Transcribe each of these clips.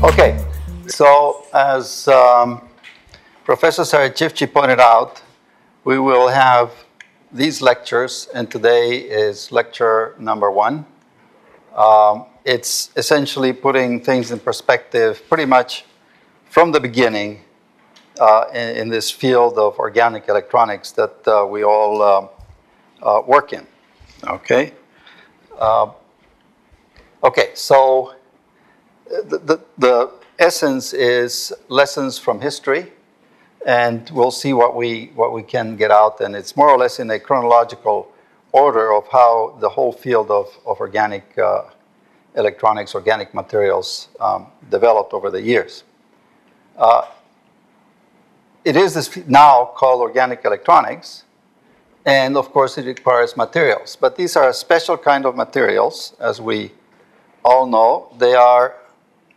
Okay, so as Professor Sariciftci pointed out, we will have these lectures, and today is lecture number 1. It's essentially putting things in perspective pretty much from the beginning in this field of organic electronics that we all work in. Okay? Okay, so the essence is lessons from history, and we'll see what we can get out, and it's more or less in a chronological order of how the whole field of organic electronics, organic materials developed over the years. It is this now called organic electronics, and of course it requires materials, but these are a special kind of materials, as we all know. They are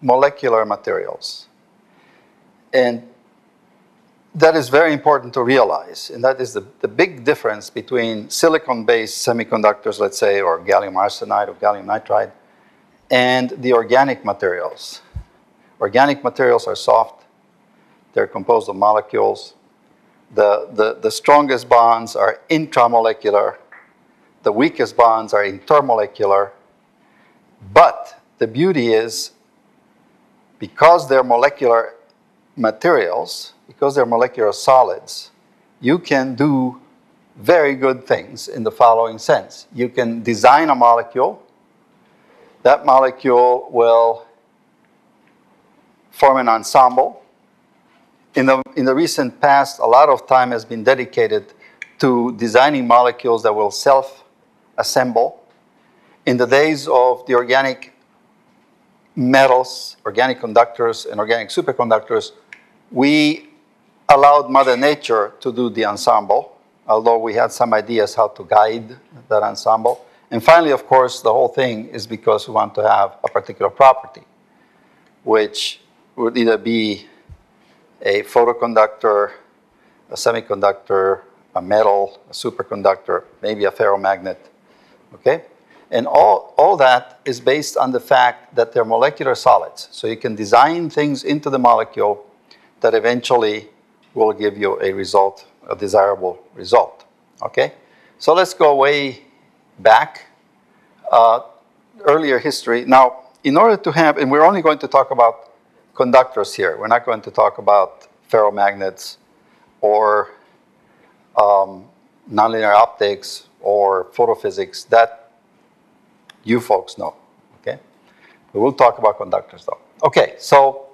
molecular materials. And that is very important to realize, and that is the big difference between silicon-based semiconductors, let's say, or gallium arsenide or gallium nitride, and the organic materials. Organic materials are soft. They're composed of molecules. The strongest bonds are intramolecular. The weakest bonds are intermolecular. But the beauty is, because they're molecular materials, because they're molecular solids, you can do very good things in the following sense. You can design a molecule. That molecule will form an ensemble. In the recent past, a lot of time has been dedicated to designing molecules that will self-assemble. In the days of the organic metals, organic conductors, and organic superconductors, we allowed Mother Nature to do the ensemble, although we had some ideas how to guide that ensemble. And finally, of course, the whole thing is because we want to have a particular property, which would either be a photoconductor, a semiconductor, a metal, a superconductor, maybe a ferromagnet, okay? And all that is based on the fact that they're molecular solids. So you can design things into the molecule that eventually will give you a result, a desirable result, okay? So let's go way back, earlier history. Now, in order to have, and we're only going to talk about conductors here. We're not going to talk about ferromagnets or nonlinear optics or photophysics. That you folks know, okay? We will talk about conductors though. Okay, so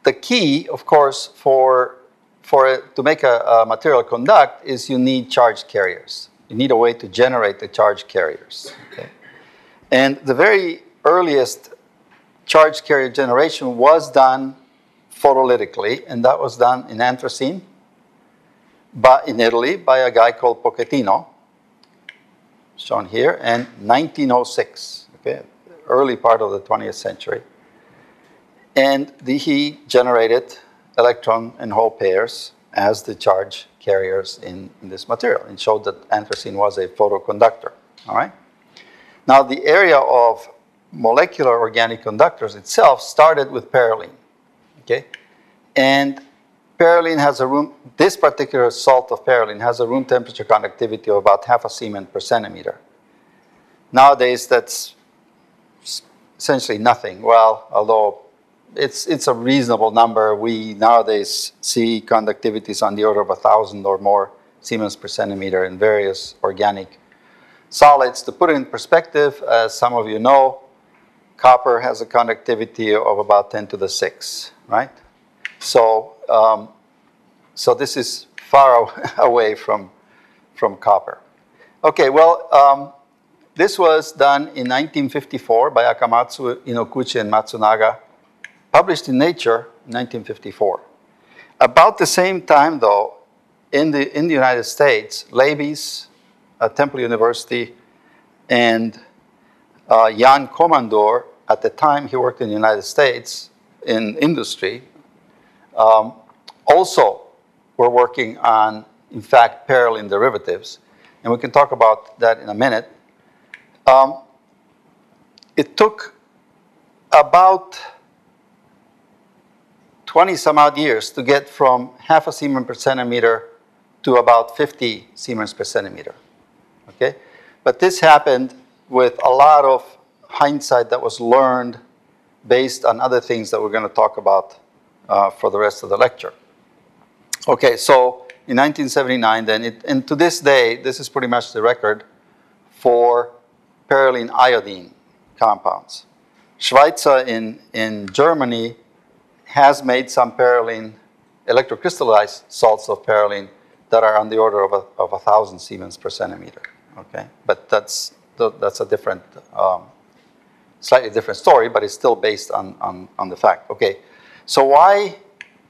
the key, of course, to make a material conduct is you need charge carriers. You need a way to generate the charge carriers, okay? And the very earliest charge carrier generation was done photolytically, and that was done in anthracene, but in Italy by a guy called Pochettino, shown here, in 1906, okay, early part of the 20th century. And he generated electron and hole pairs as the charge carriers in this material, and showed that anthracene was a photoconductor, all right? Now, the area of molecular organic conductors itself started with perylene, okay? And perylene has a room, this particular salt of perylene has a room temperature conductivity of about 0.5 Siemens per centimeter. Nowadays, that's essentially nothing. Well, although it's a reasonable number, we nowadays see conductivities on the order of 1,000 or more Siemens per centimeter in various organic solids. To put it in perspective, as some of you know, copper has a conductivity of about 10 to the 6, right? So, so this is far away from copper. Okay, well, this was done in 1954 by Akamatsu, Inoguchi, and Matsunaga, published in Nature in 1954. About the same time, though, in the United States, Leibniz at Temple University and Jan Komandor, at the time he worked in the United States in industry, also were working on, in fact, perylene derivatives. And we can talk about that in a minute. It took about 20 some odd years to get from half a Siemens per centimeter to about 50 Siemens per centimeter. Okay? But this happened with a lot of hindsight that was learned based on other things that we're going to talk about for the rest of the lecture. Okay, so in 1979 then, and to this day, this is pretty much the record for perylene iodine compounds. Schweitzer in Germany has made some perylene, electrocrystallized salts of perylene that are on the order of 1,000 Siemens per centimeter. Okay, but that's a different, slightly different story, but it's still based on the fact. Okay, so why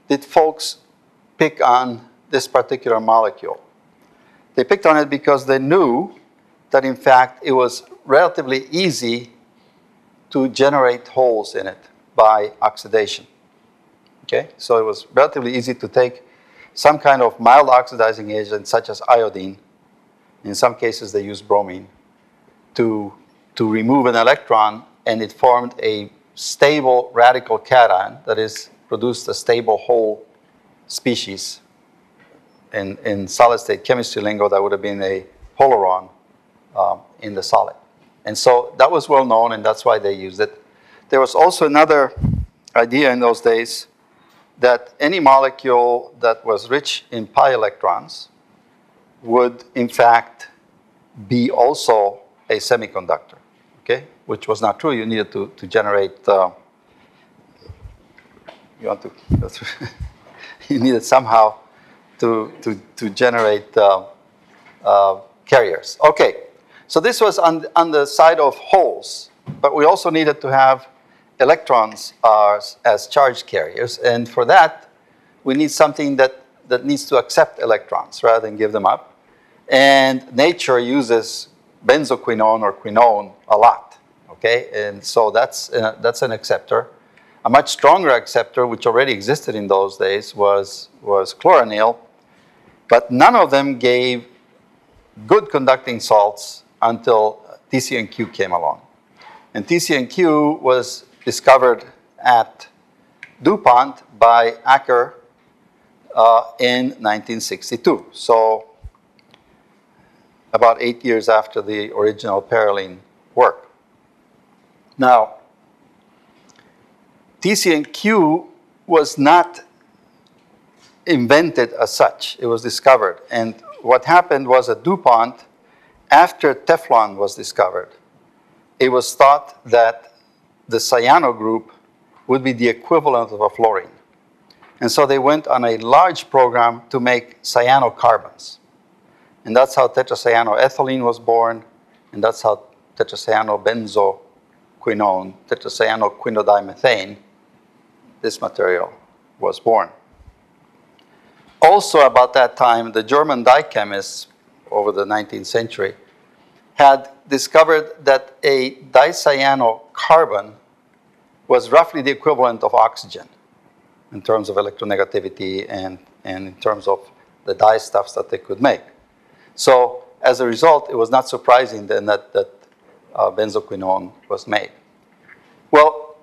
did folks pick on this particular molecule? They picked on it because they knew that in fact it was relatively easy to generate holes in it by oxidation. Okay, so it was relatively easy to take some kind of mild oxidizing agent such as iodine. In some cases they used bromine to remove an electron, and it formed a stable radical cation that is produced a stable hole species. In solid state chemistry lingo, that would have been a polaron in the solid. And so that was well known, and that's why they used it. There was also another idea in those days that any molecule that was rich in pi electrons would in fact be also a semiconductor, okay? Which was not true. You needed to generate, you want to go through, you needed somehow to generate carriers. Okay, so this was on the side of holes, but we also needed to have electrons as charge carriers, and for that, we need something that needs to accept electrons rather than give them up. And nature uses benzoquinone or quinone a lot, okay? And so that's an acceptor. A much stronger acceptor, which already existed in those days, was chloranil, but none of them gave good conducting salts until TCNQ came along. And TCNQ was discovered at DuPont by Acker in 1962. So about 8 years after the original perylene work. Now, TCNQ was not invented as such. It was discovered. And what happened was at DuPont, after Teflon was discovered, it was thought that the cyano group would be the equivalent of a fluorine. And so they went on a large program to make cyanocarbons. And that's how tetracyanoethylene was born, and that's how tetracyanobenzoquinone, tetracyanoquinodimethane, this material was born. Also about that time, the German dye chemists over the 19th century had discovered that a dicyanocarbon was roughly the equivalent of oxygen in terms of electronegativity and in terms of the dye stuffs that they could make. So as a result, it was not surprising then that benzoquinone was made. Well,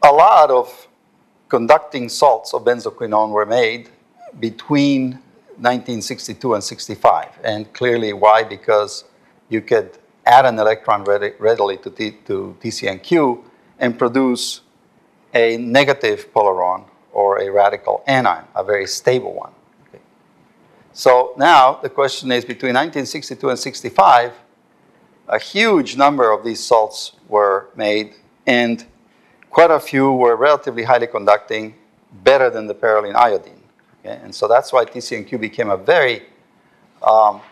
a lot of conducting salts of benzoquinone were made between 1962 and 65. And clearly why? Because you could add an electron readily to TCNQ and produce a negative polaron or a radical anion, a very stable one. Okay. So now the question is, between 1962 and 65, a huge number of these salts were made, and quite a few were relatively highly conducting, better than the perylene iodine. Okay? And so that's why TCNQ became a very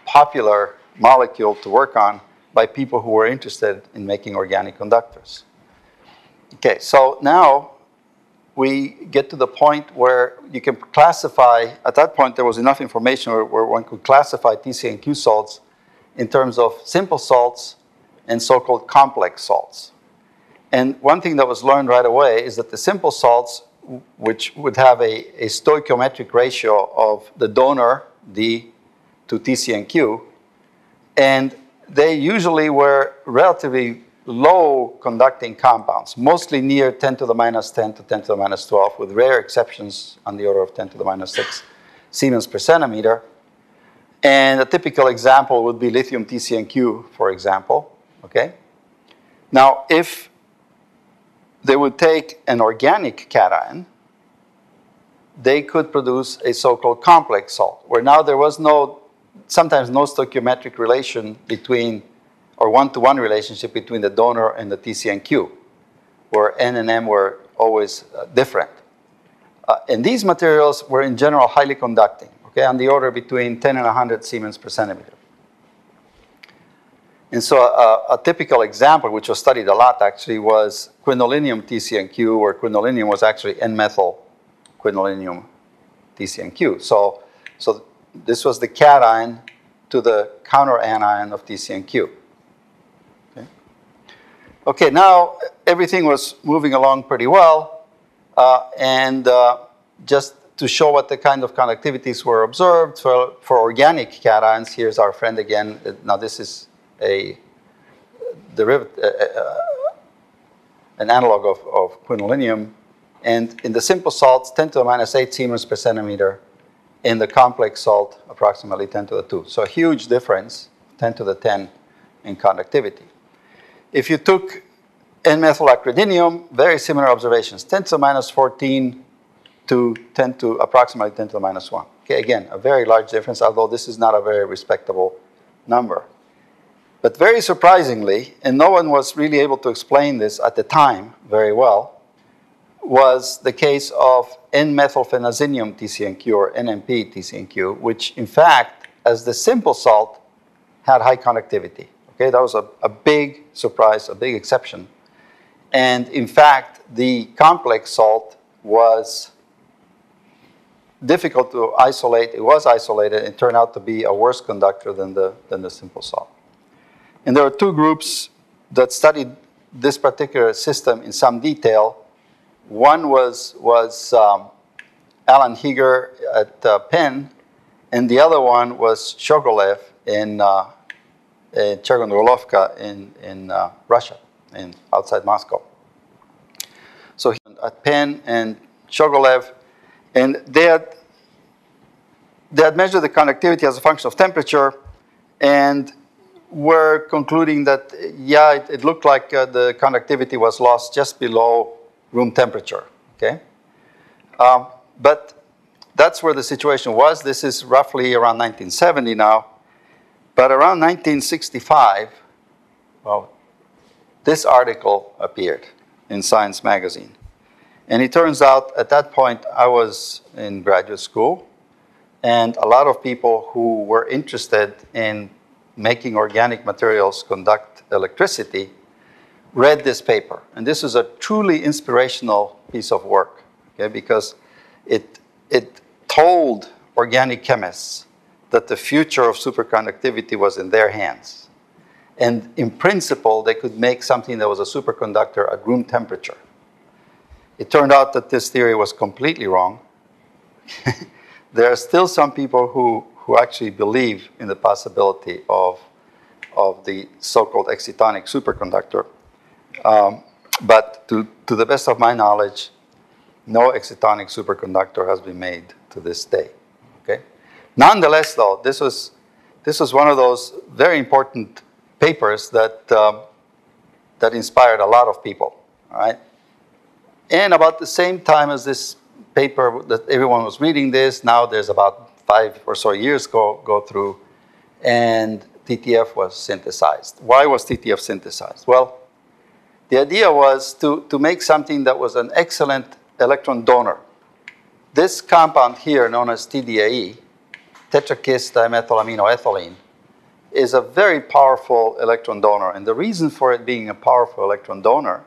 popular molecule to work on by people who were interested in making organic conductors. Okay, so now we get to the point where you can classify, at that point there was enough information where one could classify TCNQ salts in terms of simple salts and so-called complex salts. And one thing that was learned right away is that the simple salts, which would have a stoichiometric ratio of the donor, D, to TCNQ, and they usually were relatively low conducting compounds, mostly near 10 to the minus 10 to 10 to the minus 12, with rare exceptions on the order of 10 to the minus 6 Siemens per centimeter. And a typical example would be lithium TCNQ, for example. Okay? Now, if they would take an organic cation, they could produce a so-called complex salt, where now there was sometimes no stoichiometric relation between, or one-to-one relationship between the donor and the TCNQ, where N and M were always different. And these materials were in general highly conducting, okay, on the order between 10 and 100 Siemens per centimeter. And so a typical example, which was studied a lot actually, was quinolinium TCNQ, where quinolinium was actually N-methyl quinolinium TCNQ. So this was the cation to the counteranion of TCNQ. Okay, now everything was moving along pretty well, and just to show what the kind of conductivities were observed for organic cations, here's our friend again. Now this is a derivative, an analog of quinolinium, and in the simple salts, 10 to the minus 8 Siemens per centimeter. In the complex salt, approximately 10 to the 2. So a huge difference, 10 to the 10 in conductivity. If you took N-methylacridinium, very similar observations, 10 to the minus 14 to 10 to approximately 10 to the minus 1. Okay, again, a very large difference, although this is not a very respectable number. But very surprisingly, and no one was really able to explain this at the time very well, was the case of N-methylphenazinium TCNQ, or NMP TCNQ, which in fact, as the simple salt, had high conductivity. Okay, that was a big surprise, a big exception. And in fact, the complex salt was difficult to isolate. It was isolated and turned out to be a worse conductor than the simple salt. And there were two groups that studied this particular system in some detail. One was Alan Heger at Penn, and the other one was Shogolev in Chergondrolovka in Russia, outside Moscow. So at Penn and Shogolev, and they had measured the conductivity as a function of temperature, and were concluding that, yeah, it looked like the conductivity was lost just below room temperature, okay? But that's where the situation was. This is roughly around 1970 now. But around 1965, well, this article appeared in Science magazine. And it turns out at that point I was in graduate school, and a lot of people who were interested in making organic materials conduct electricity read this paper. And this is a truly inspirational piece of work, okay, because it told organic chemists that the future of superconductivity was in their hands. And in principle, they could make something that was a superconductor at room temperature. It turned out that this theory was completely wrong. There are still some people who actually believe in the possibility of the so-called excitonic superconductor. But to the best of my knowledge, no excitonic superconductor has been made to this day. Okay? Nonetheless, though, this was one of those very important papers that inspired a lot of people. All right? And about the same time as this paper that everyone was reading this, now there's about 5 or so years go through, and TTF was synthesized. Why was TTF synthesized? Well, the idea was to make something that was an excellent electron donor. This compound here, known as TDAE, tetrakis dimethylaminoethylene, is a very powerful electron donor. And the reason for it being a powerful electron donor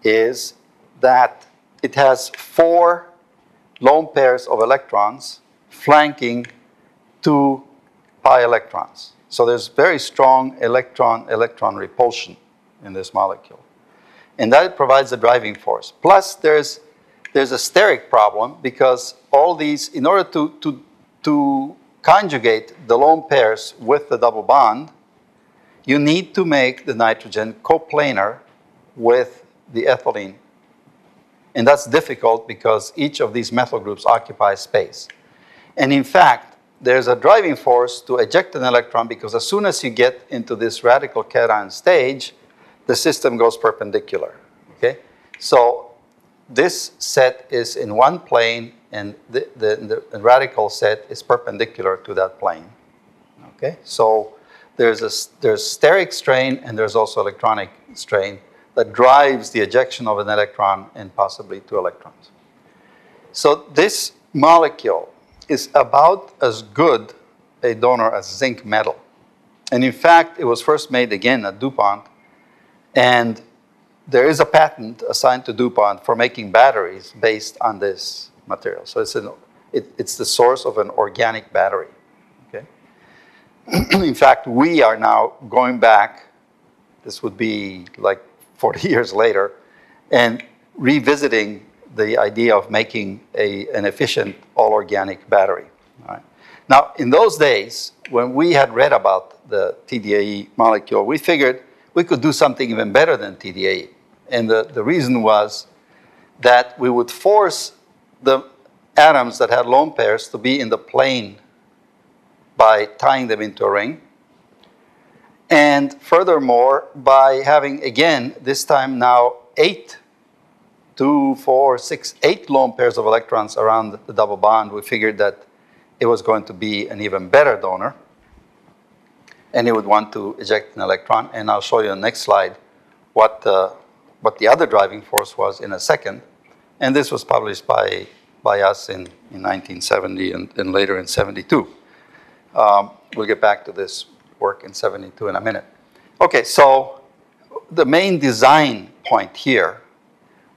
is that it has 4 lone pairs of electrons flanking 2 pi electrons. So there's very strong electron repulsion in this molecule. And that provides a driving force. Plus, there's a steric problem, because all these, in order to conjugate the lone pairs with the double bond, you need to make the nitrogen coplanar with the ethylene. And that's difficult because each of these methyl groups occupies space. And in fact, there's a driving force to eject an electron because as soon as you get into this radical cation stage, the system goes perpendicular, okay? So this set is in one plane and the radical set is perpendicular to that plane, okay? So there's steric strain and there's also electronic strain that drives the ejection of an electron and possibly two electrons. So this molecule is about as good a donor as zinc metal. And in fact, it was first made again at DuPont, and there is a patent assigned to DuPont for making batteries based on this material. So it's the source of an organic battery, okay? In fact, we are now going back, this would be like 40 years later, and revisiting the idea of making an efficient all-organic battery. All right. Now, in those days, when we had read about the TDAE molecule, we figured we could do something even better than TDAE. And the reason was that we would force the atoms that had lone pairs to be in the plane by tying them into a ring. And furthermore, by having, again, this time now 8 lone pairs of electrons around the double bond, we figured that it was going to be an even better donor. And it would want to eject an electron. And I'll show you on the next slide what the other driving force was in a second. And this was published by us in 1970 and later in 72. We'll get back to this work in 72 in a minute. Okay, so the main design point here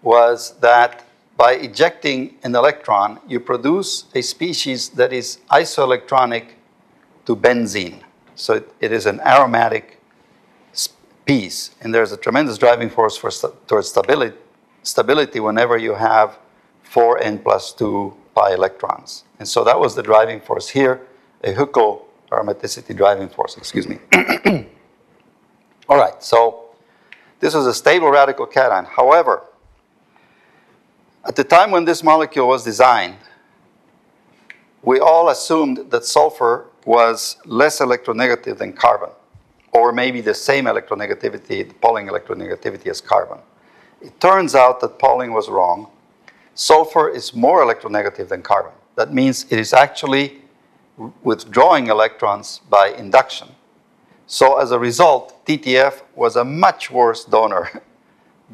was that by ejecting an electron, you produce a species that is isoelectronic to benzene. So it is an aromatic piece, and there's a tremendous driving force towards stability whenever you have 4n plus 2 pi electrons. And so that was the driving force here, a Huckel aromaticity driving force, excuse me. All right, so this was a stable radical cation. However, at the time when this molecule was designed, we all assumed that sulfur was less electronegative than carbon, or maybe the same electronegativity, the Pauling electronegativity as carbon. It turns out that Pauling was wrong. Sulfur is more electronegative than carbon. That means it is actually withdrawing electrons by induction. So as a result, TTF was a much worse donor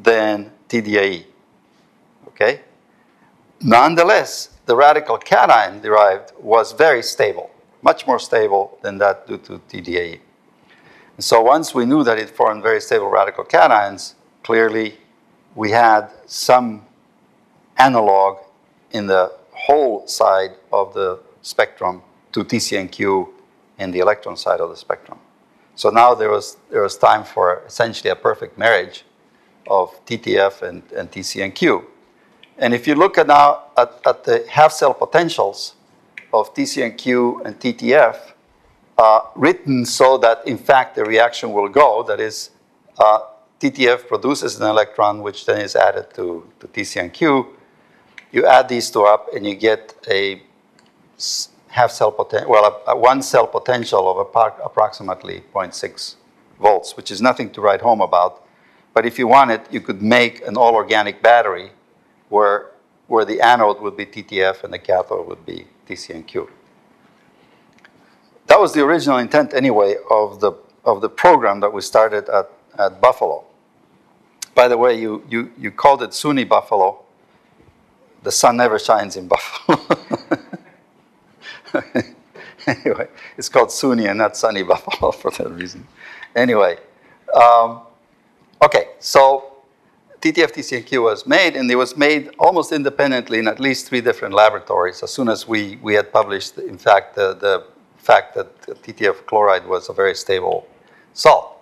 than TDAE. Okay? Nonetheless, the radical cation derived was very stable, much more stable than that due to TDAE. And so once we knew that it formed very stable radical cations, clearly we had some analog in the whole side of the spectrum to TCNQ in the electron side of the spectrum. So now there was time for essentially a perfect marriage of TTF and TCNQ. And if you look at now at the half-cell potentials of TCNQ and TTF, written so that, in fact, the reaction will go, that is, TTF produces an electron, which then is added to TCNQ. You add these two up, and you get a half-cell potential, well, a one-cell potential of approximately 0.6 volts, which is nothing to write home about. But if you want it, you could make an all-organic battery where the anode would be TTF and the cathode would be TCNQ. That was the original intent, anyway, of the program that we started at Buffalo. By the way, you called it SUNY Buffalo. The sun never shines in Buffalo. Anyway, it's called SUNY and not Sunny Buffalo for that reason. Anyway, okay, so TTF TCNQ was made, and it was made almost independently in at least 3 different laboratories as soon as we had published, in fact, the fact that TTF chloride was a very stable salt.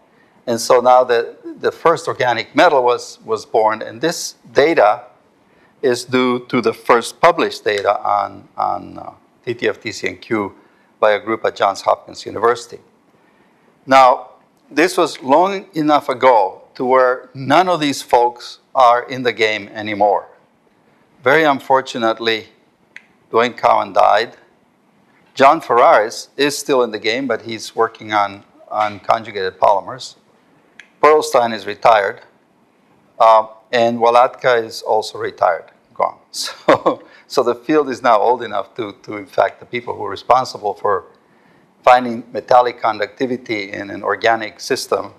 And so now the first organic metal was born, and this data is due to the first published data on TTF TCNQ by a group at Johns Hopkins University. Now, this was long enough ago to where none of these folks are in the game anymore. Very unfortunately, Dwayne Cowan died. John Ferraris is still in the game, but he's working on conjugated polymers. Perlstein is retired. And Walatka is also retired, gone. So the field is now old enough to, in fact, the people who are responsible for finding metallic conductivity in an organic system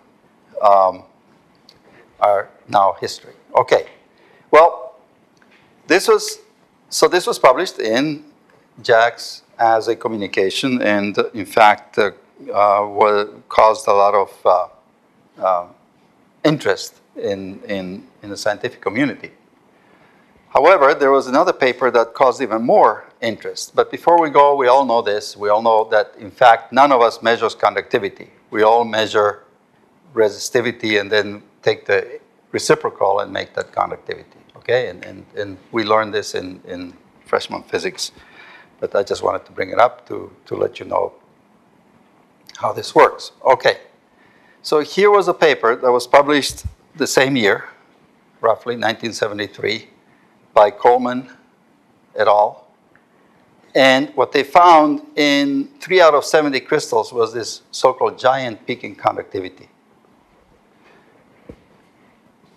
are now history. Okay, well, this was published in JACS as a communication, and in fact, caused a lot of interest in the scientific community. However, there was another paper that caused even more interest. But before we go, we all know this. We all know that, in fact, none of us measures conductivity. We all measure resistivity and then take the reciprocal and make that conductivity, okay? And we learned this in freshman physics. But I just wanted to bring it up to let you know how this works. Okay, so here was a paper that was published the same year, roughly 1973, by Coleman et al. And what they found in 3 out of 70 crystals was this so-called giant peak in conductivity.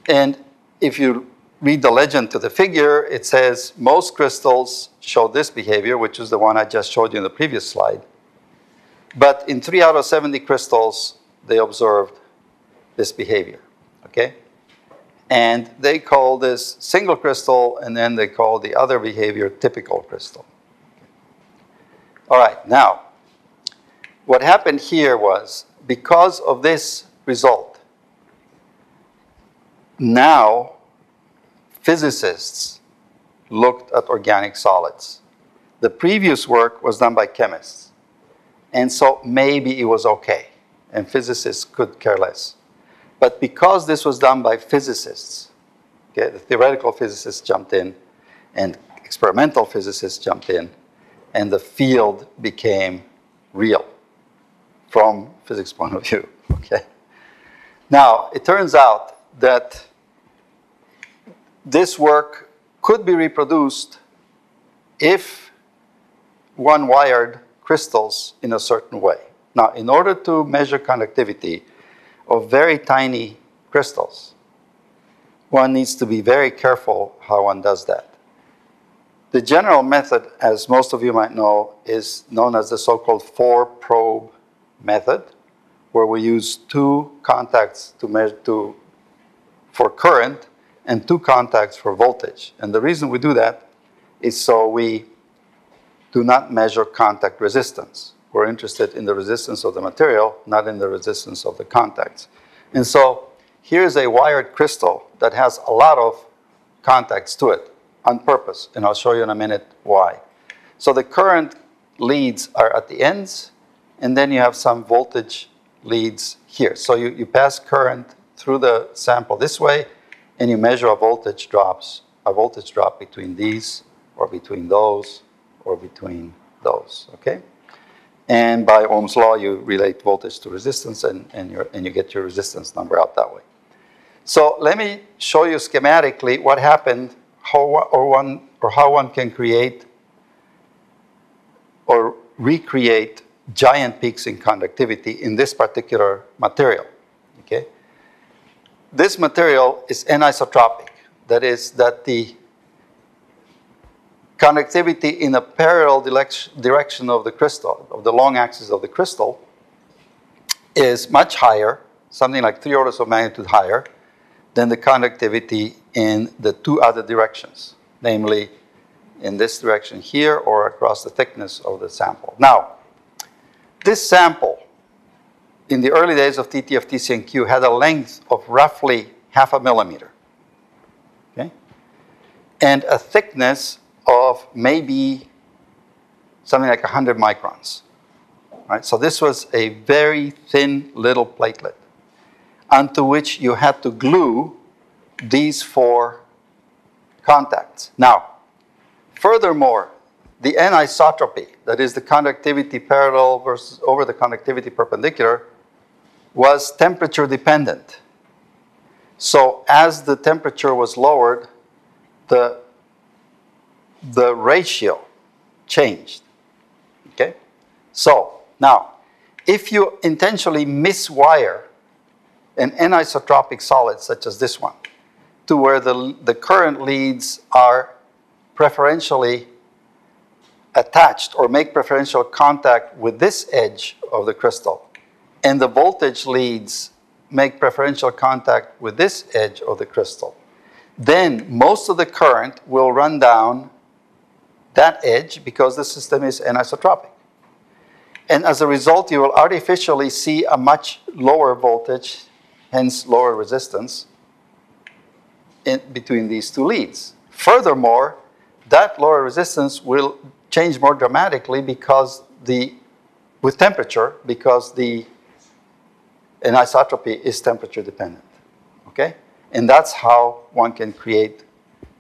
And if you read the legend to the figure, it says most crystals show this behavior, which is the one I just showed you in the previous slide. But in 3 out of 70 crystals, they observed this behavior, okay? And they call this single crystal, and then they call the other behavior typical crystal. All right, now, what happened here was, because of this result, now physicists looked at organic solids. The previous work was done by chemists, and so maybe it was okay, and physicists could care less. But because this was done by physicists, okay, the theoretical physicists jumped in, and experimental physicists jumped in, and the field became real from physics point of view, okay? Now, it turns out that this work could be reproduced if one wired crystals in a certain way. Now, in order to measure conductivity of very tiny crystals, one needs to be very careful how one does that. The general method, as most of you might know, is known as the so-called 4-probe method, where we use 2 contacts to measure for current and 2 contacts for voltage. And the reason we do that is so we do not measure contact resistance. We're interested in the resistance of the material, not in the resistance of the contacts. And so here's a wired crystal that has a lot of contacts to it on purpose, and I'll show you in a minute why. So the current leads are at the ends, and then you have some voltage leads here. So you pass current through the sample this way, and you measure a voltage drop between these, or between those, or between those, okay? And by Ohm's law, you relate voltage to resistance, and you get your resistance number out that way. So let me show you schematically what happened, how one can create or recreate giant peaks in conductivity in this particular material, okay? This material is anisotropic. That is, that the conductivity in a parallel direction of the crystal, of the long axis of the crystal, is much higher, something like 3 orders of magnitude higher, than the conductivity in the 2 other directions, namely in this direction here or across the thickness of the sample. Now, this sample, in the early days of TTF, TC&Q, had a length of roughly 0.5 millimeter, okay? And a thickness of maybe something like 100 microns, right? So this was a very thin little platelet onto which you had to glue these 4 contacts. Now, furthermore, the anisotropy, that is the conductivity parallel versus over the conductivity perpendicular, was temperature dependent. So as the temperature was lowered, the ratio changed. Okay? So now, if you intentionally miswire an anisotropic solid such as this one to where the current leads are preferentially attached or make preferential contact with this edge of the crystal, and the voltage leads make preferential contact with this edge of the crystal, then most of the current will run down that edge because the system is anisotropic. And as a result, you will artificially see a much lower voltage, hence lower resistance, in between these two leads. Furthermore, that lower resistance will change more dramatically because with temperature, because the anisotropy is temperature dependent. Okay? And that's how one can create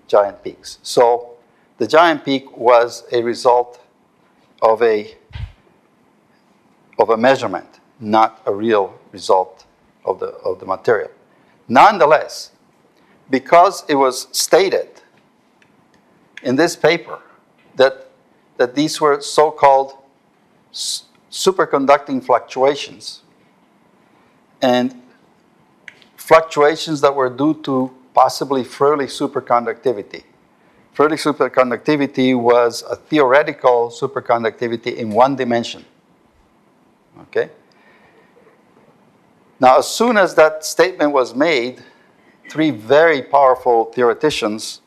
giant peaks. So the giant peak was a result of a measurement, not a real result of the material. Nonetheless, because it was stated in this paper that these were so-called superconducting fluctuations, and fluctuations that were due to possibly Fröhlich superconductivity. Fröhlich superconductivity was a theoretical superconductivity in one dimension. Okay? Now, as soon as that statement was made, three very powerful theoreticians,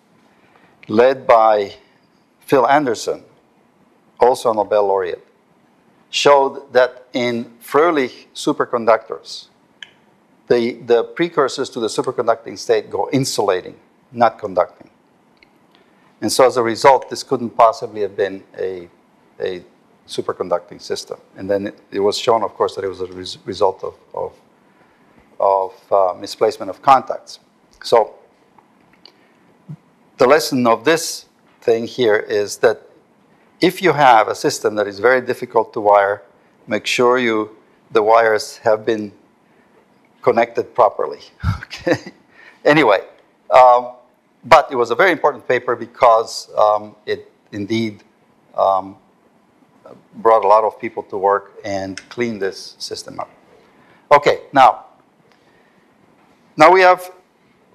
led by Phil Anderson, also a Nobel laureate, showed that in Fröhlich superconductors, the precursors to the superconducting state go insulating, not conducting. And so as a result, this couldn't possibly have been a superconducting system. And then it was shown, of course, that it was a result of misplacement of contacts. So the lesson of this thing here is that if you have a system that is very difficult to wire, make sure the wires have been connected properly. Okay. Anyway, but it was a very important paper because it indeed brought a lot of people to work and cleaned this system up. Okay, now we have,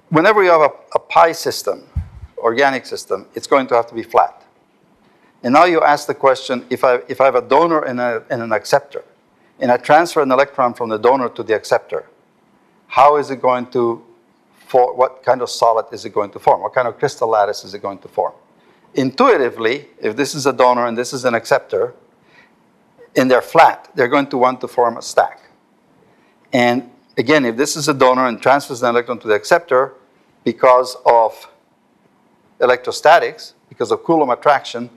whenever you have a pi system, organic system, it's going to have to be flat. And now you ask the question, if I have a donor and an acceptor, and I transfer an electron from the donor to the acceptor, how is it going to form? What kind of solid is it going to form? What kind of crystal lattice is it going to form? Intuitively, if this is a donor and this is an acceptor, and they're flat, they're going to want to form a stack. And again, if this is a donor and transfers an electron to the acceptor, because of electrostatics, because of Coulomb attraction,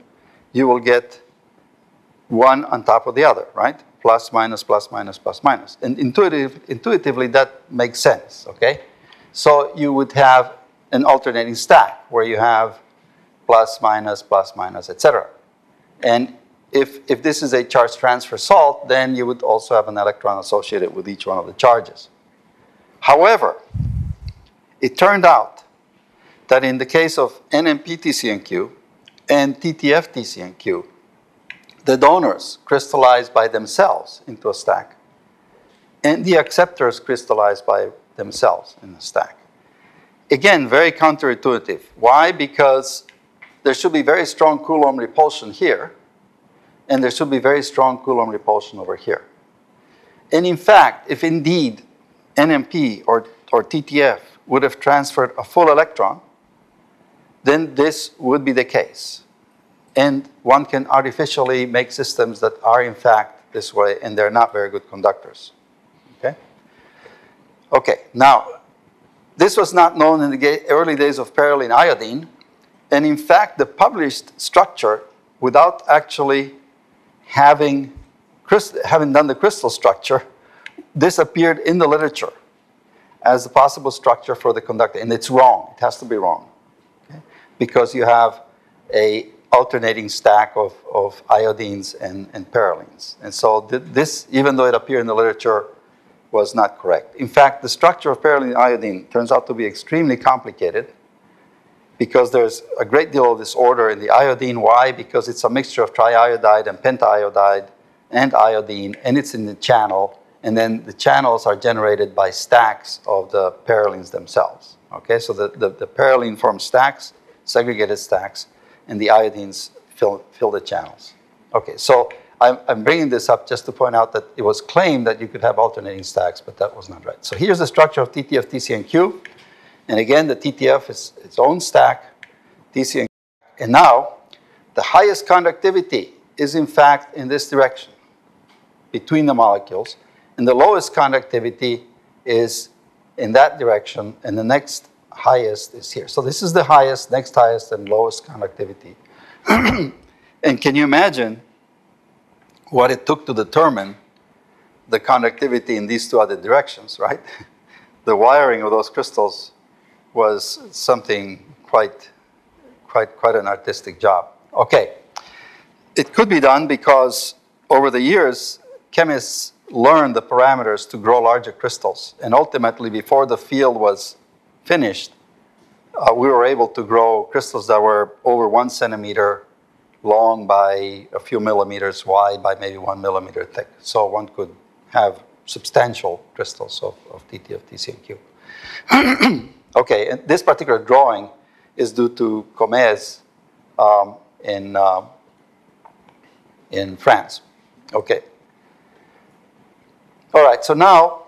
you will get one on top of the other, right? Plus, minus, plus, minus, plus, minus. And intuitively, that makes sense, okay? So you would have an alternating stack where you have plus, minus, etc. And if this is a charge transfer salt, then you would also have an electron associated with each one of the charges. However, it turned out that in the case of NMP TCNQ and TTF TCNQ, the donors crystallize by themselves into a stack, and the acceptors crystallize by themselves in a stack. Again, very counterintuitive. Why? Because there should be very strong Coulomb repulsion here, and there should be very strong Coulomb repulsion over here. And in fact, if indeed NMP or TTF would have transferred a full electron, then this would be the case. And one can artificially make systems that are in fact this way, and they're not very good conductors. Okay? Okay, now, this was not known in the early days of perylene iodine, and in fact, the published structure, without actually having done the crystal structure, disappeared in the literature as a possible structure for the conductor, and it's wrong. It has to be wrong, okay? Because you have a alternating stack of iodines and perylenes. And so this, even though it appeared in the literature, was not correct. In fact, the structure of perylene iodine turns out to be extremely complicated because there's a great deal of disorder in the iodine. Why? Because it's a mixture of triiodide and pentaiodide and iodine, and it's in the channel, and then the channels are generated by stacks of the perylenes themselves. Okay, so the perylene forms stacks, segregated stacks, and the iodines fill the channels. Okay, so I'm bringing this up just to point out that it was claimed that you could have alternating stacks, but that was not right. So here's the structure of TTF, TC, and Q. And again, the TTF is its own stack, TC and Q. And now, the highest conductivity is in fact in this direction, between the molecules. And the lowest conductivity is in that direction, and the next highest is here. So this is the highest, next highest, and lowest conductivity. And can you imagine what it took to determine the conductivity in these two other directions, right? The wiring of those crystals was something quite an artistic job. Okay, it could be done because over the years, chemists learned the parameters to grow larger crystals. And ultimately, before the field was finished, we were able to grow crystals that were over 1 centimeter long by a few millimeters wide by maybe 1 millimeter thick. So one could have substantial crystals of TTF, TC, and Q. Okay, and this particular drawing is due to Comès in France. Okay. All right, so now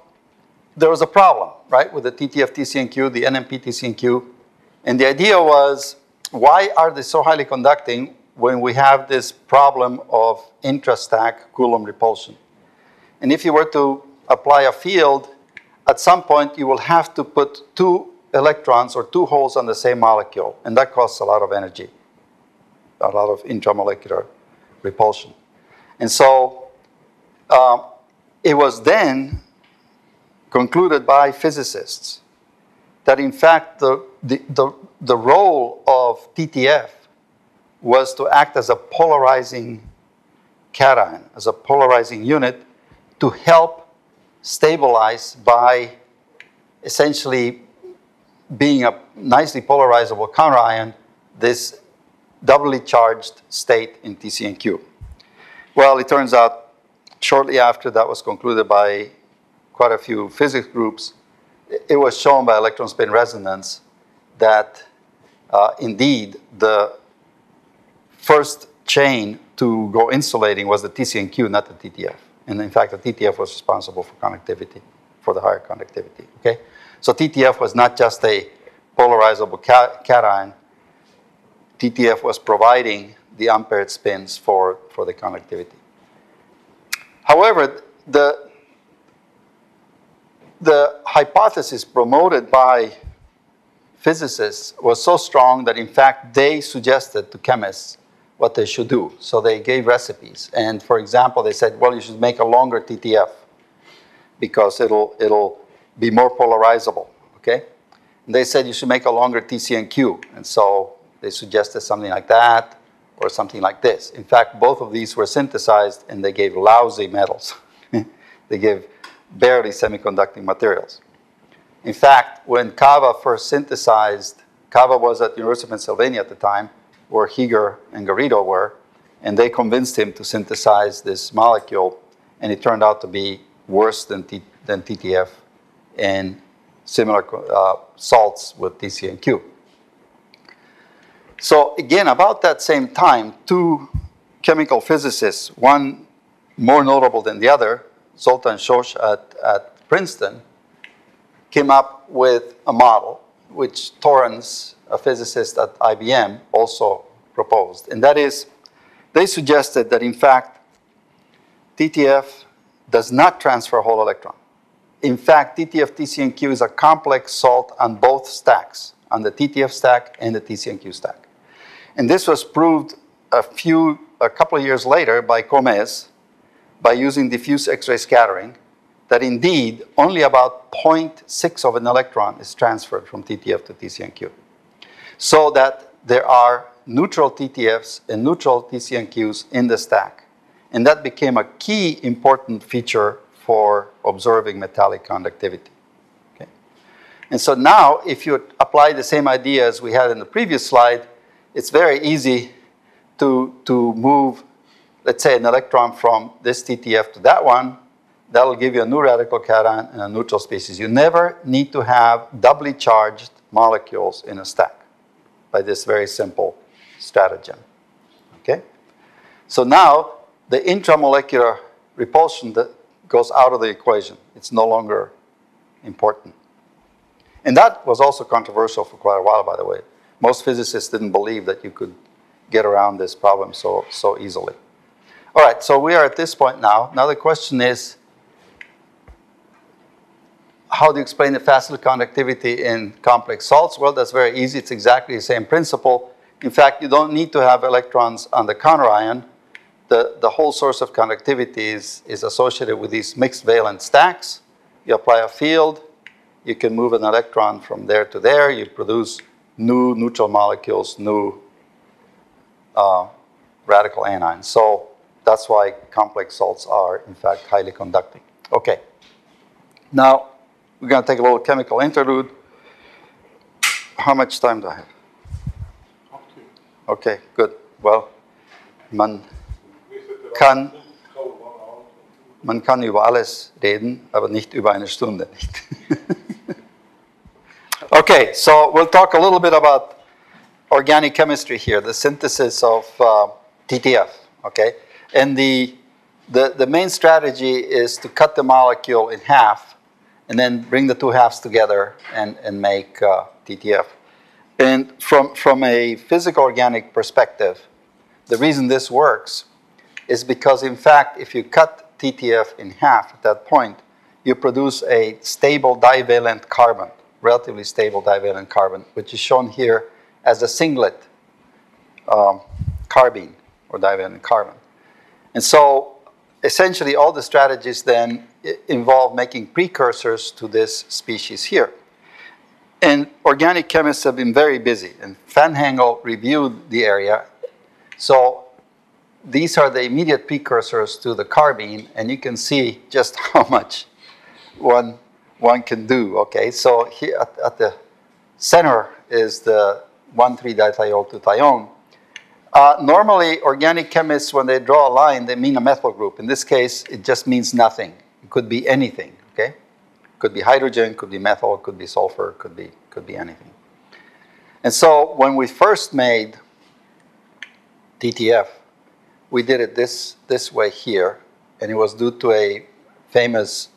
there was a problem, right, with the TTF, TC, and Q, the NMP, TC, and Q. And the idea was, why are they so highly conducting when we have this problem of intrastack Coulomb repulsion? And if you were to apply a field, at some point you will have to put 2 electrons or 2 holes on the same molecule, and that costs a lot of energy, a lot of intramolecular repulsion. And so it was then concluded by physicists that in fact the role of TTF was to act as a polarizing cation, as a polarizing unit to help stabilize by essentially being a nicely polarizable counterion this doubly charged state in TC and Q. Well, it turns out shortly after that was concluded by quite a few physics groups, it was shown by electron spin resonance that indeed the first chain to go insulating was the TC and Q, not the TTF. And in fact, the TTF was responsible for conductivity, for the higher conductivity, okay? So TTF was not just a polarizable cation. TTF was providing the unpaired spins for the conductivity. However, the hypothesis promoted by physicists was so strong that in fact they suggested to chemists what they should do. So they gave recipes. And for example, they said, well, you should make a longer TTF because it'll be more polarizable, okay? And they said you should make a longer TC and Q. And so they suggested something like that or something like this. In fact, both of these were synthesized and they gave lousy metals. They gave barely semiconducting materials. In fact, when Cava first synthesized, Cava was at the University of Pennsylvania at the time, where Heeger and Garrido were, and they convinced him to synthesize this molecule, and it turned out to be worse than TTF and similar salts with TC and Q. So again, about that same time, 2 chemical physicists, one more notable than the other, Zoltan Schoch at Princeton, came up with a model which Torrens, a physicist at IBM, also proposed. And that is, they suggested that in fact, TTF does not transfer a whole electron. In fact, TTF, TC, and Q is a complex salt on both stacks, on the TTF stack and the TC and Q stack. And this was proved a couple of years later by Comès, by using diffuse X-ray scattering, that indeed only about 0.6 of an electron is transferred from TTF to TC and Q. So that there are neutral TTFs and neutral TC and Qs in the stack. And that became a key important feature for observing metallic conductivity. Okay? And so now, if you apply the same idea as we had in the previous slide, it's very easy to move, let's say, an electron from this TTF to that one. That'll give you a new radical cation and a neutral species. You never need to have doubly charged molecules in a stack by this very simple stratagem. Okay? So now, the intramolecular repulsion that goes out of the equation. It's no longer important. And that was also controversial for quite a while, by the way. Most physicists didn't believe that you could get around this problem so easily. All right, so we are at this point now. Now the question is, how do you explain the facile conductivity in complex salts? Well, that's very easy. It's exactly the same principle. In fact, you don't need to have electrons on the counterion. The whole source of conductivity is associated with these mixed valence stacks. You apply a field. You can move an electron from there to there. You produce new neutral molecules, new radical anions. So that's why complex salts are, in fact, highly conducting. Okay. Now, we're going to take a little chemical interlude. How much time do I have? Okay, good. Well, man kann über alles reden, aber nicht über eine Stunde. Okay, so we'll talk a little bit about organic chemistry here, the synthesis of TTF, okay? And the main strategy is to cut the molecule in half and then bring the two halves together and make TTF. And from a physical organic perspective, the reason this works is because, in fact, if you cut TTF in half at that point, you produce a stable divalent carbon, relatively stable divalent carbon, which is shown here as a singlet carbene, or divalent carbon. And so, essentially, all the strategies then involve making precursors to this species here. And organic chemists have been very busy, and Van Hengel reviewed the area. So these are the immediate precursors to the carbene, and you can see just how much one can do, okay? So here at the center is the 1,3-dithiol to thione. Normally, organic chemists, when they draw a line, they mean a methyl group. In this case, it just means nothing. It could be anything, okay? Could be hydrogen, could be methyl, could be sulfur, could be anything. And so when we first made TTF, we did it this way here, and it was due to a famous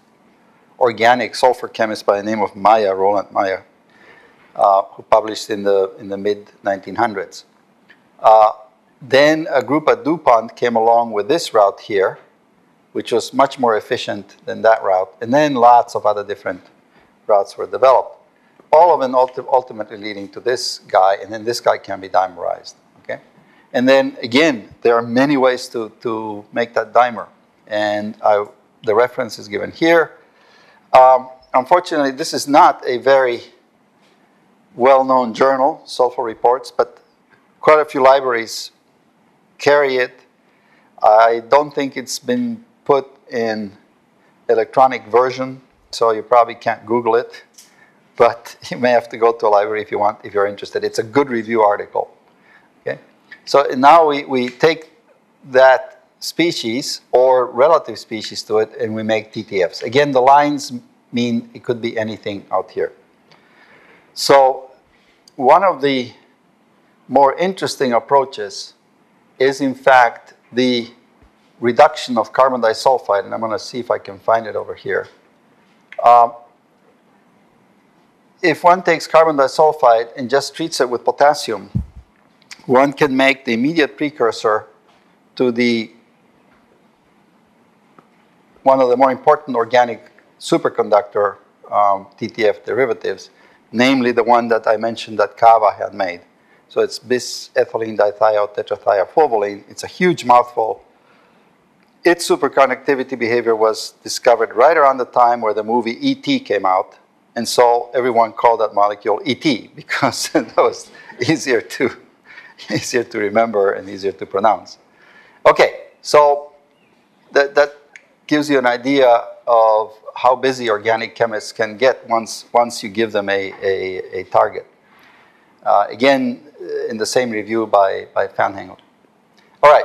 organic sulfur chemist by the name of Meyer, Roland Meyer, who published in the mid-1900s. Then a group at DuPont came along with this route here, which was much more efficient than that route. And then lots of other different routes were developed, all of them ultimately leading to this guy, and then this guy can be dimerized, okay? And then, again, there are many ways to make that dimer. And the reference is given here. Unfortunately, this is not a very well-known journal, Sulfur Reports, but quite a few libraries carry it. I don't think it's been put in electronic version, so you probably can't Google it, but you may have to go to a library if you want, if you're interested. It's a good review article, okay? So now we take that species or relative species to it and we make TTFs. Again, the lines mean it could be anything out here. So one of the more interesting approaches is, in fact, the reduction of carbon disulfide, and I'm going to see if I can find it over here. If one takes carbon disulfide and just treats it with potassium, one can make the immediate precursor to one of the more important organic superconductor TTF derivatives, namely the one that I mentioned that Kava had made. So it's bis-ethylene dithiol-tetrathiafulvalene. It's a huge mouthful. Its superconductivity behavior was discovered right around the time where the movie E.T. came out. And so everyone called that molecule E.T. because that was easier to remember and easier to pronounce. Okay, so that gives you an idea of how busy organic chemists can get once you give them a target. Again, in the same review by Van Hengel. All right.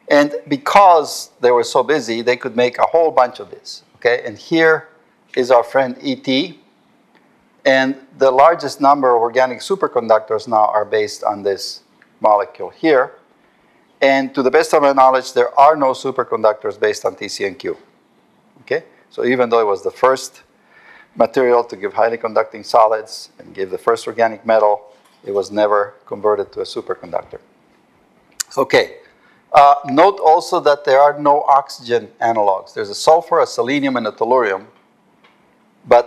And because they were so busy, they could make a whole bunch of this. Okay? And here is our friend E.T. And the largest number of organic superconductors now are based on this molecule here. And to the best of my knowledge, there are no superconductors based on TCNQ. Okay? So even though it was the first material to give highly conducting solids and give the first organic metal, it was never converted to a superconductor. Okay. Note also that there are no oxygen analogs. There's a sulfur, a selenium, and a tellurium, but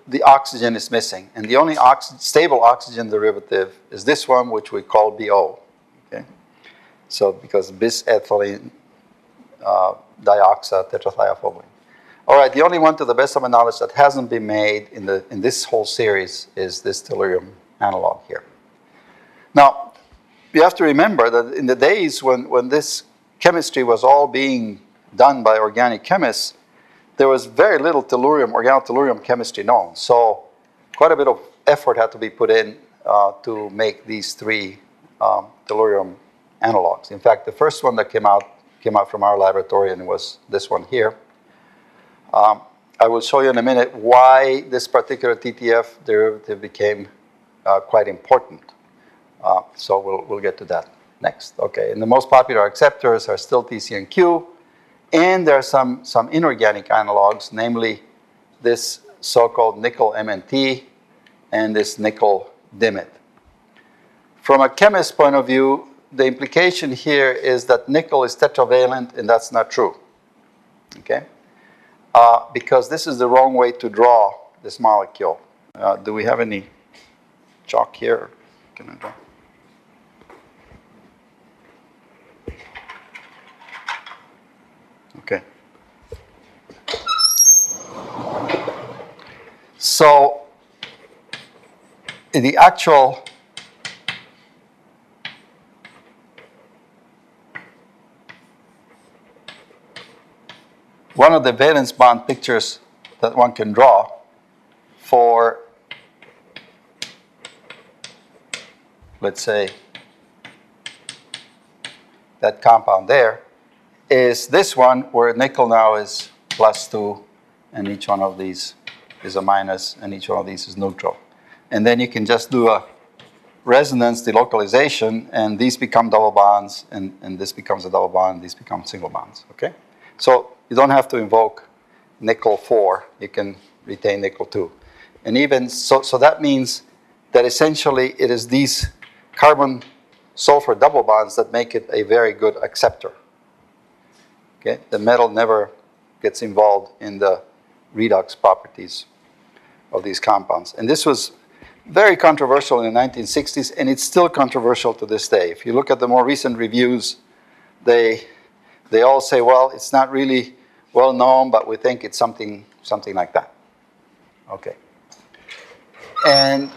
the oxygen is missing. And the only stable oxygen derivative is this one, which we call BO. Okay? So because bis-ethylene dioxytetrathiafulvene. All right, the only one, to the best of my knowledge, that hasn't been made in this whole series is this tellurium analog here. Now, you have to remember that in the days when this chemistry was all being done by organic chemists, there was very little organotellurium chemistry known. So quite a bit of effort had to be put in to make these three tellurium analogs. In fact, the first one that came out from our laboratory, and it was this one here. I will show you in a minute why this particular TTF derivative became quite important. So we'll get to that next. Okay, and the most popular acceptors are still TCNQ, and there are some inorganic analogs, namely this so-called nickel MNT and this nickel DIMIT. From a chemist's point of view, the implication here is that nickel is tetravalent, and that's not true. Okay, because this is the wrong way to draw this molecule. Do we have any chalk here? Can I draw? Okay. So, in the actual one of the valence bond pictures that one can draw for, let's say, that compound there, is this one where nickel now is +2, and each one of these is a minus, and each one of these is neutral. And then you can just do a resonance delocalization, and these become double bonds, and this becomes a double bond, these become single bonds. Okay? So you don't have to invoke nickel 4, you can retain nickel 2. And even so that means that essentially it is these carbon-sulfur double bonds that make it a very good acceptor. Okay? The metal never gets involved in the redox properties of these compounds. And this was very controversial in the 1960s, and it's still controversial to this day. If you look at the more recent reviews, they all say, well, it's not really well known, but we think it's something like that. Okay. And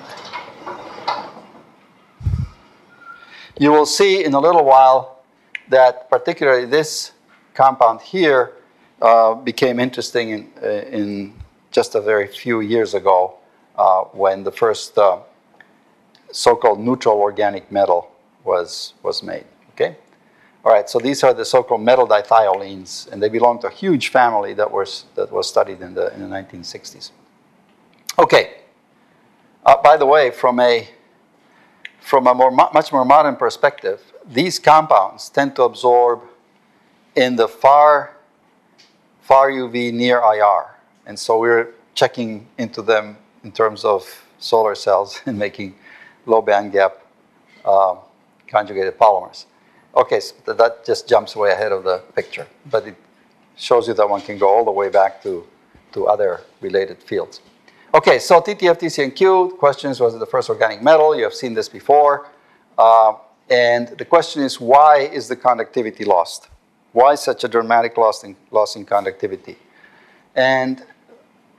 you will see in a little while that particularly this compound here became interesting in just a very few years ago when the first so-called neutral organic metal was made. Okay? All right, so these are the so-called metal dithiolenes, and they belong to a huge family that was studied in the 1960s. Okay. By the way, from a much more modern perspective, these compounds tend to absorb in the far UV near IR, and so we're checking into them in terms of solar cells and making low band gap conjugated polymers. Okay, so that just jumps way ahead of the picture, but it shows you that one can go all the way back to other related fields. Okay, so TTF, TCNQ, questions, was it the first organic metal? You have seen this before. And the question is, why is the conductivity lost? Why such a dramatic loss in conductivity? And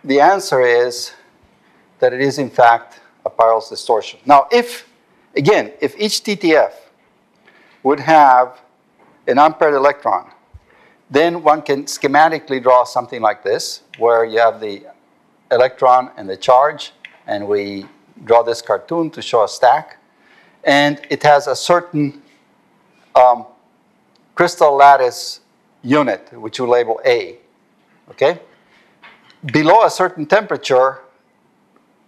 the answer is that it is, in fact, a Peierls distortion. Now, if each TTF would have an unpaired electron then one can schematically draw something like this, where you have the electron and the charge, and we draw this cartoon to show a stack. And it has a certain crystal lattice unit, which we label A, okay? Below a certain temperature,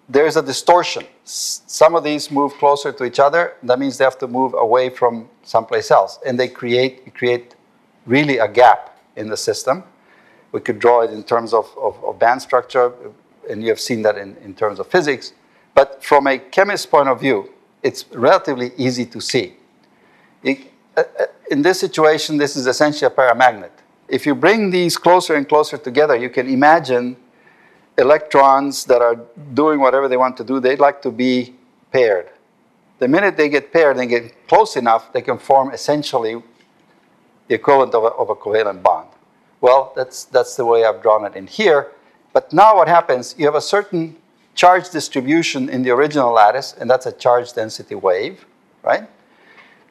there's a distortion. Some of these move closer to each other. That means they have to move away from someplace else. And they create really a gap in the system. We could draw it in terms of band structure, and you have seen that in terms of physics. But from a chemist's point of view, it's relatively easy to see. In this situation, this is essentially a paramagnet. If you bring these closer and closer together, you can imagine electrons that are doing whatever they want to do. They'd like to be paired. The minute they get paired and get close enough, they can form essentially the equivalent of a covalent bond. Well, that's the way I've drawn it in here. But now what happens, you have a certain charge distribution in the original lattice, and that's a charge density wave, right?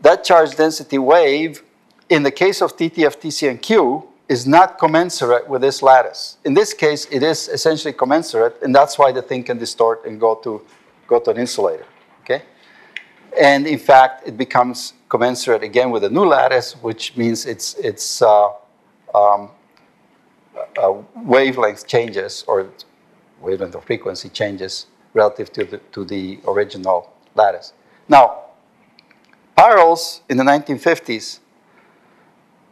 That charge density wave, in the case of TTF, TC, and Q, is not commensurate with this lattice. In this case, it is essentially commensurate, and that's why the thing can distort and go to an insulator, okay? And in fact, it becomes commensurate again with a new lattice, which means its wavelength changes, or wavelength or frequency changes relative to the original lattice. Now, Peierls in the 1950s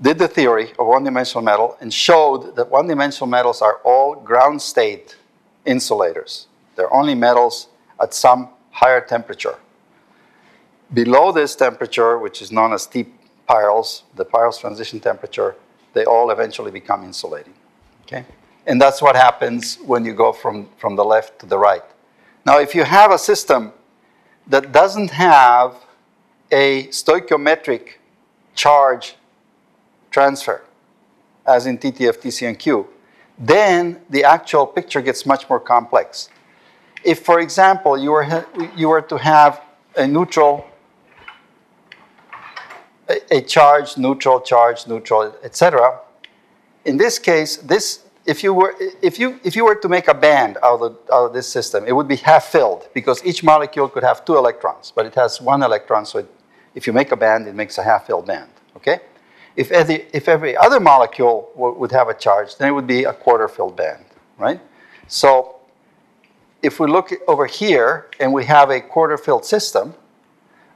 did the theory of one-dimensional metal and showed that one-dimensional metals are all ground state insulators. They're only metals at some higher temperature. Below this temperature, which is known as T-Peierls, the Peierls transition temperature, they all eventually become insulating, okay? And that's what happens when you go from the left to the right. Now, if you have a system that doesn't have a stoichiometric charge transfer, as in TTF, TC, and Q, then the actual picture gets much more complex. If, for example, you were to have a neutral, a charge, neutral, etc., in this case, if you were to make a band out of this system, it would be half filled, because each molecule could have 2 electrons, but it has 1 electron, so if you make a band, it makes a half filled band, okay? If every other molecule would have a charge, then it would be a quarter filled band, right? So if we look over here and we have a quarter filled system,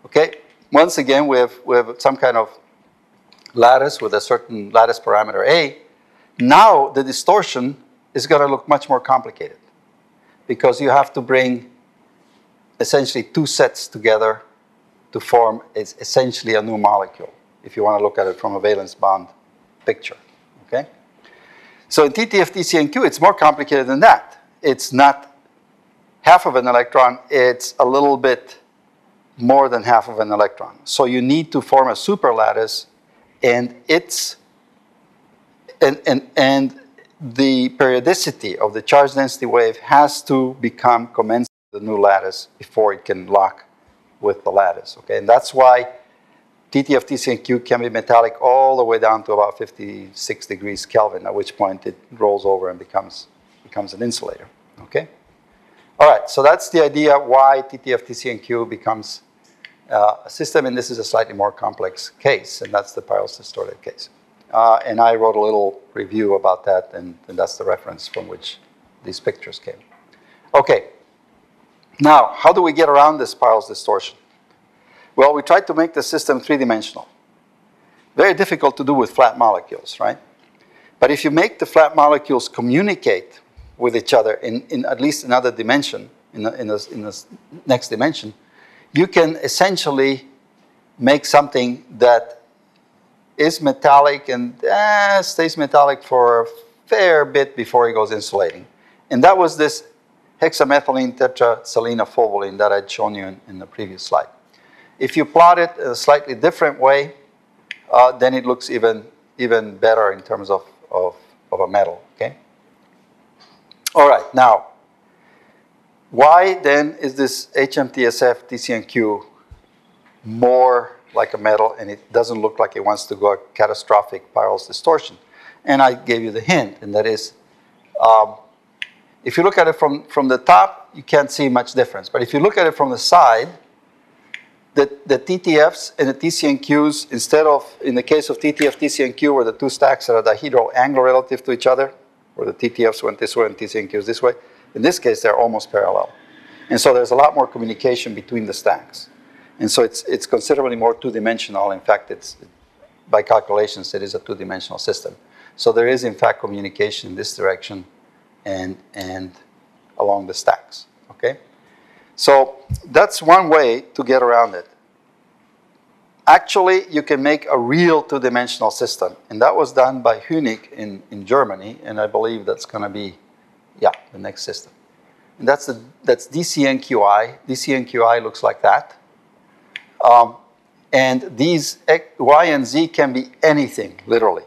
okay, once again we have some kind of lattice with a certain lattice parameter A. Now the distortion is going to look much more complicated, because you have to bring essentially 2 sets together to form essentially a new molecule, if you want to look at it from a valence bond picture, okay? So in TTF, TC, and Q, it's more complicated than that. It's not half of an electron, it's a little bit more than half of an electron. So you need to form a superlattice, and the periodicity of the charge density wave has to become commensurate with the new lattice before it can lock with the lattice, okay? And that's why TTF, TC, and Q can be metallic all the way down to about 56 degrees Kelvin, at which point it rolls over and becomes an insulator, okay? All right, so that's the idea why TTF, TC, and Q becomes a system, and this is a slightly more complex case, and that's the Peierls distorted case. And I wrote a little review about that, and that's the reference from which these pictures came. Okay, now, how do we get around this Peierls distortion? Well, we tried to make the system 3-dimensional. Very difficult to do with flat molecules, right? But if you make the flat molecules communicate with each other in at least another dimension, in the next dimension, you can essentially make something that is metallic and stays metallic for a fair bit before it goes insulating. And that was this hexamethylene tetraselenophovolene that I'd shown you in the previous slide. If you plot it in a slightly different way, then it looks even better in terms of a metal, okay? All right, now, why then is this HMTSF, TC&Q more like a metal, and it doesn't look like it wants to go a catastrophic Peierls distortion? And I gave you the hint, and that is, if you look at it from the top, you can't see much difference. But if you look at it from the side, the TTFs and the TCNQs, instead of, in the case of TTF, TCNQ, where the two stacks are at a dihedral angle relative to each other, where the TTFs went this way and TCNQs this way, in this case, they're almost parallel. And so there's a lot more communication between the stacks. And so it's considerably more two-dimensional. In fact, by calculations, it is a two-dimensional system. So there is, in fact, communication in this direction and along the stacks, okay? So that's one way to get around it. Actually, you can make a real two-dimensional system, and that was done by Hünig in Germany, and I believe that's going to be, yeah, the next system. And that's DCNQI. DCNQI looks like that. And these Y and Z can be anything, literally,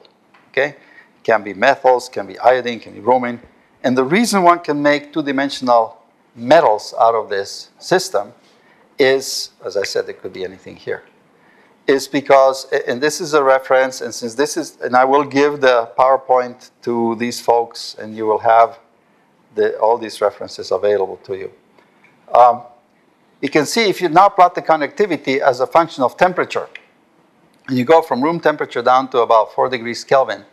okay? Can be metals, can be iodine, can be bromine. And the reason one can make two-dimensional metals out of this system is, as I said, it could be anything here, is because, and this is a reference, and since this is, and I will give the PowerPoint to these folks, and you will have all these references available to you. You can see if you now plot the conductivity as a function of temperature, and you go from room temperature down to about 4 degrees Kelvin,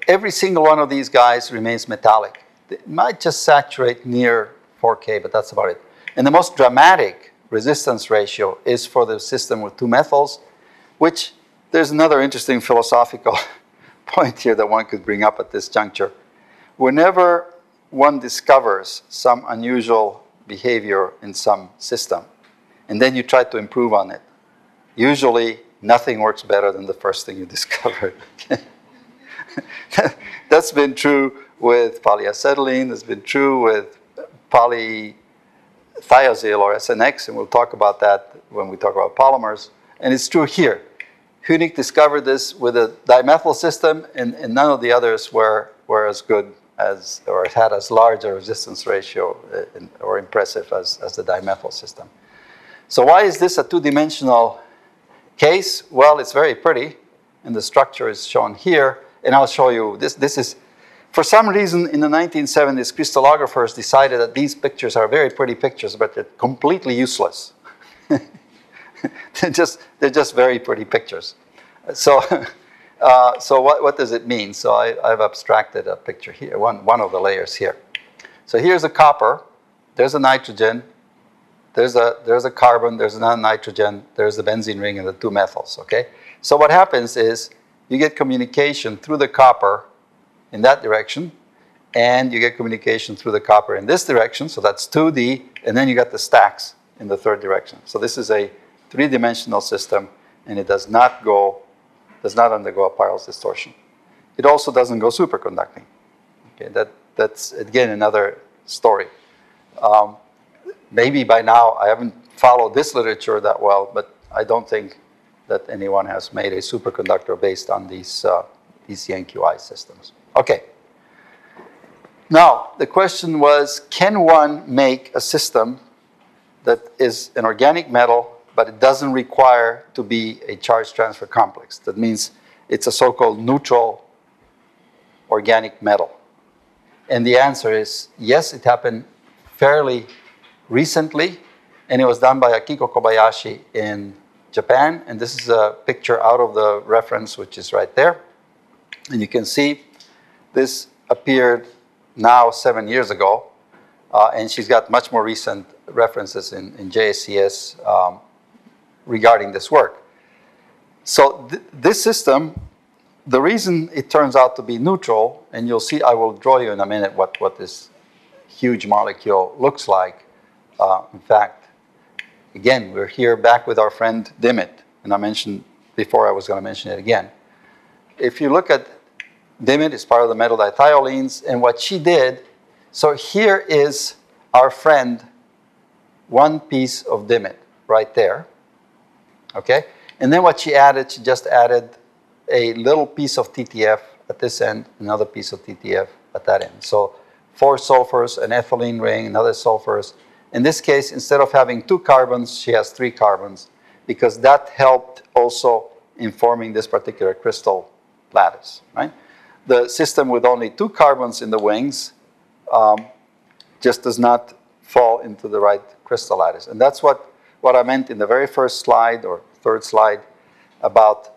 every single one of these guys remains metallic. It might just saturate near 4K, but that's about it. And the most dramatic resistance ratio is for the system with two metals, which there's another interesting philosophical point here that one could bring up at this juncture. Whenever one discovers some unusual behavior in some system, and then you try to improve on it, usually nothing works better than the first thing you discovered. That's been true with polyacetylene, that's been true with polythiazole or SNX, and we'll talk about that when we talk about polymers. And it's true here. Hünig discovered this with a dimethyl system, and none of the others were as good as, or had as large a resistance ratio or impressive as the dimethyl system. So why is this a two-dimensional case? Well, it's very pretty, and the structure is shown here. And I'll show you, this is, for some reason in the 1970s, crystallographers decided that these pictures are very pretty pictures, but they're completely useless. they're just very pretty pictures. So, so what does it mean? So I've abstracted a picture here, one of the layers here. So here's a copper, there's a nitrogen, there's a carbon, there's another nitrogen, there's the benzene ring and the two methyls, okay? So what happens is you get communication through the copper in that direction, and you get communication through the copper in this direction, so that's 2D, and then you got the stacks in the third direction. So this is a three-dimensional system, and it does not undergo a Peierls distortion. It also doesn't go superconducting. Okay, that's again another story. Maybe by now I haven't followed this literature that well, but I don't think that anyone has made a superconductor based on these DCNQI systems. Okay. Now, the question was, can one make a system that is an organic metal, but it doesn't require to be a charge transfer complex? That means it's a so-called neutral organic metal. And the answer is yes, it happened fairly recently, and it was done by Akiko Kobayashi in Japan, and this is a picture out of the reference, which is right there. And you can see this appeared now 7 years ago, and she's got much more recent references in JSCS regarding this work. So this system, the reason it turns out to be neutral, and you'll see, I will draw you in a minute what this huge molecule looks like. In fact, again, we're here back with our friend Dimit, and I mentioned before I was going to mention it again. If you look at Dimit, it's part of the metal dithiolines, and what she did, so here is our friend, one piece of Dimit right there, okay? And then what she added, she just added a little piece of TTF at this end, another piece of TTF at that end. So 4 sulfurs, an ethylene ring, another sulfurs. In this case, instead of having 2 carbons, she has 3 carbons, because that helped also in forming this particular crystal lattice, right? The system with only 2 carbons in the wings just does not fall into the right crystal lattice. And that's what I meant in the very first slide or third slide about